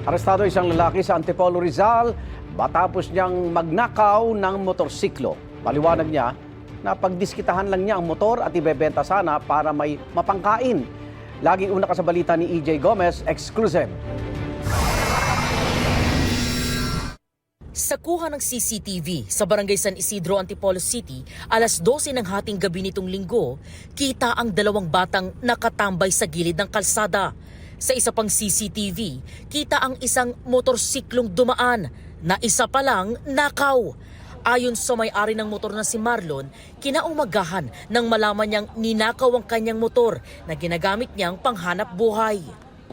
Arestado isang lalaki sa Antipolo, Rizal matapos niyang magnakaw ng motorsiklo. Paliwanag niya na pagdiskitahan lang niya ang motor at ibebenta sana para may mapangkain. Laging una ka sa balita ni EJ Gomez, exclusive. Sa kuha ng CCTV sa Barangay San Isidro, Antipolo City, alas 12 ng hating gabi nitong linggo, kita ang dalawang batang nakatambay sa gilid ng kalsada. Sa isa pang CCTV, kita ang isang motorsiklong dumaan na isa pa lang nakaw. Ayon sa may-ari ng motor na si Marlon, kinaumagahan nang malaman niyang ninakaw ang kanyang motor na ginagamit niyang panghanap buhay.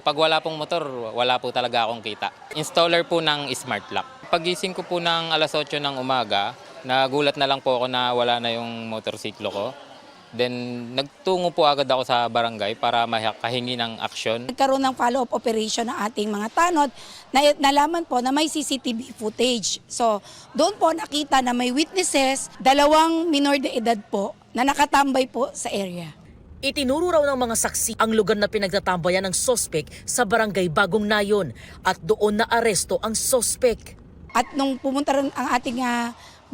Pag wala pong motor, wala po talaga akong kita. Installer po ng smart lock. Pagising ko po ng alas 8 ng umaga, nagulat na lang po ako na wala na yung motorsiklo ko. Then nagtungo po agad ako sa barangay para makahingi ng aksyon. Nagkaroon ng follow-up operation ng ating mga tanod na nalaman po na may CCTV footage. So doon po nakita na may witnesses, dalawang minor de edad po na nakatambay po sa area. Itinuro raw ng mga saksi ang lugar na pinagtatambayan ng sospek sa Barangay Bagong Nayon at doon na aresto ang sospek. At nung pumunta rin ang ating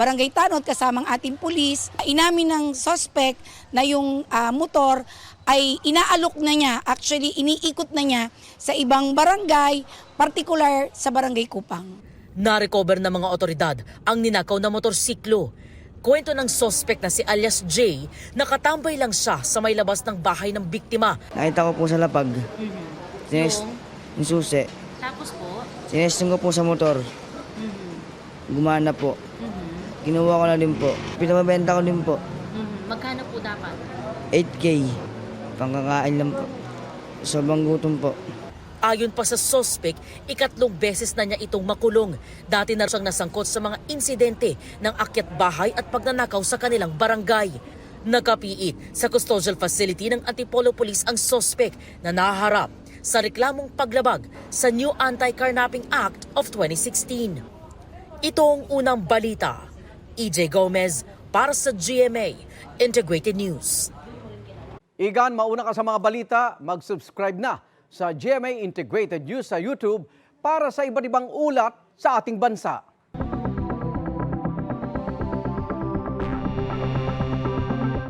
barangay tanod kasamang ating pulis, inamin ng suspect na yung motor ay inaalok na niya, actually iniikot na niya sa ibang barangay, particular sa Barangay Kupang. Na-recover ng mga otoridad ang ninakaw na motorsiklo. Kwento ng suspect na si alias J, nakatambay lang siya sa may labas ng bahay ng biktima. Nakita ko po sa lapag. Yung susi. Tapos po? Sinesting ko po sa motor. Gumana po. Kinuha ko na din po. Pinamabenta ko din po. Magkano po dapat? 8K. Pangkakain lang po. Sobrang gutom po. Ayon pa sa suspect, ikatlong beses na niya itong makulong. Dati na siyang nasangkot sa mga insidente ng akyat bahay at pagnanakaw sa kanilang barangay. Nakapiit sa custodial facility ng Antipolo Police ang suspect na nahaharap sa reklamong paglabag sa New Anti-Carnapping Act of 2016. Ito ang unang balita. EJ Gomez para sa GMA Integrated News. Igan, mauna ka sa mga balita, mag-subscribe na sa GMA Integrated News sa YouTube para sa iba't ibang ulat sa ating bansa.